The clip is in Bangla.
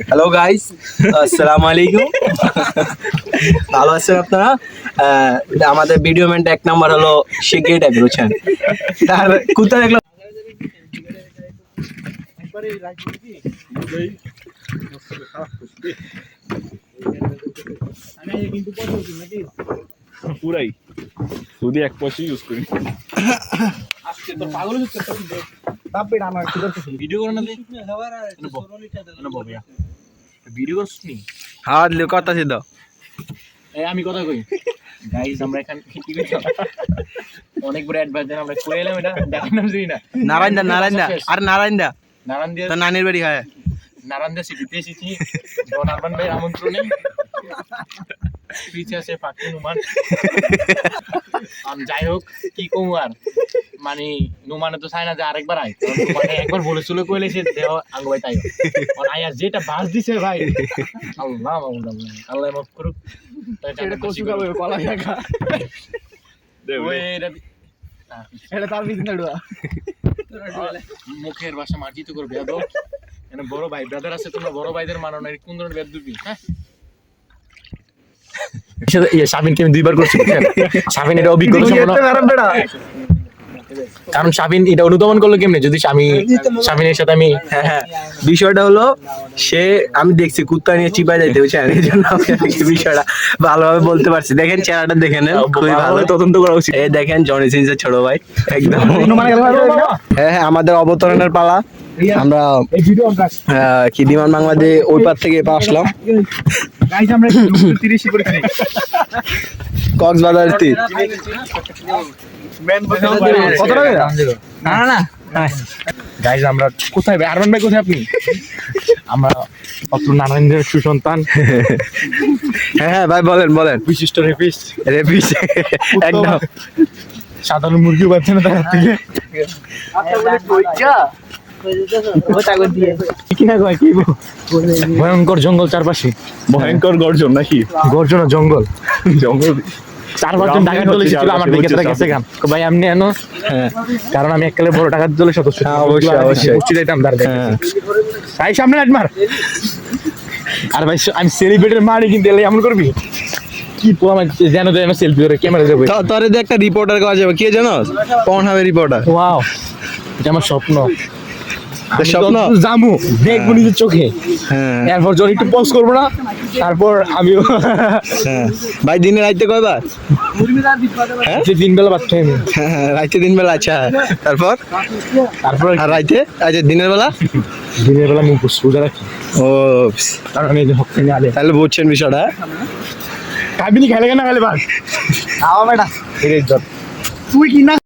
হ্যালো গাইস, আসসালামু আলাইকুম। ভালো আছেন আপনারা? আমাদের ভিডিও ম্যানটা এক নাম্বার হলো সে গেট এক বুঝছেন। আর কুত্তা দেখলাম পুরাই যদি এক পয়সা ইউজ করি ভিডিও করে না ভিডিও করছিস নি? হাত লিও কথা ছিল। আমি কথা কই গাইস, আমরা এখানে কি করছি অনেক বড় অ্যাডভান্স আমরা করে এলাম, এটা দেখেন না বুঝি না। নারায়ণদা আর নারায়ণদা নারায়ণ দিয়ে তো নানির বাড়ি হয়। নারায়ণ দিয়ে সিটিতে এসেছি জন আরমান ভাই আমন্ত্রণে। পিছে আছে পাখি নুমান। যাই হোক কি কম আর মানে নুমানে তো চাই না যে আরেকবার আয়, মানে একবার বলেছিল কইলে সে দেহ আঙ্গ ভাই তাই আর আয় আর যেটা বাস দিছে ভাই আল্লাহ আল্লাহ মাফ করুক। এটা কচু খাবে কলা শাখা ওই এটা তার বিজনেস ডুয়া মুখের ভাষা মার্জিত করবে আদো। এখানে বড় ভাই ব্রাদার আছে, তোমরা বড় ভাইদের মানো না, কোন ধরনের বেদ দিবি? হ্যাঁ শাবিনকে আমি দুইবার করছি, শাবিন এটা অভিজ্ঞ কারণ শাবিন এটা অনুধাবন করলো কেমনে যদি শাবিনের সাথে আমি হ্যাঁ, বিষয়টা হলো সে আমি দেখছি কুত্তা নিয়ে চিপাই যাইতে বুঝছেন, এই জন্য আমি বিষয়টা ভালোভাবে বলতে পারছি। দেখেন চেহারাটা দেখে নেন, খুবই ভালো তদন্ত করা উচিত। এই দেখেন জনি সিনসের ছোট ভাই একদম। হ্যাঁ, আমাদের অবতরণের পালা। আমরা কি বিমান বাংলাদেশ ওই পার থেকে এপার আসলাম কক্সবাজার তীর। গাইজ আমরা কোথায় ভাই? আরমান ভাই কোথায় আপনি? আমরা অত্র নারায়ণের সুসন্তান। হ্যাঁ ভাই বলেন বিশিষ্ট রেপিস একদম সাধারণ মুরগি পাচ্ছে না তার থেকে ভয়ঙ্কর জঙ্গল চারপাশে, ভয়ঙ্কর গর্জন নাকি? গর্জন জঙ্গল জঙ্গল 4-5 জন ডাকাত দল এসেছিল আমার দিকে, তারা গেছে গান ভাই আপনি এনো। কারণ আমি এককালে বড় ডাকাত দলের সদস্য। অবশ্যই যাইতাম তার ভাই সামনে লাইট মার। আর ভাই আমি সেলিব্রিটির মারি কিন্তু এলে এমন করবি কি পোলা জানো তো সেলফি করে ক্যামেরা দেবো। তোরে দিয়ে একটা রিপোর্টার করা যাবে, কে জানো? পর্নহাবের রিপোর্টার। ওয়াও, এটা আমার স্বপ্ন। স্বপ্ন জামু দেখবো নিজের চোখে, এরপর যখন একটু পজ করবো না, তারপর আমিও ভাই দিনে রাইতে কয়বার? দিন বেলা বাচ্চা রাইতে দিন বেলা। আচ্ছা, তারপর আর রাইতে? আচ্ছা দিনের বেলা মুখ সোজা রাখি। ও কারণ আমি তাহলে বুঝছেন বিষয়টা। কাবিনি খেলে কেন খেলে বাস তুই কি না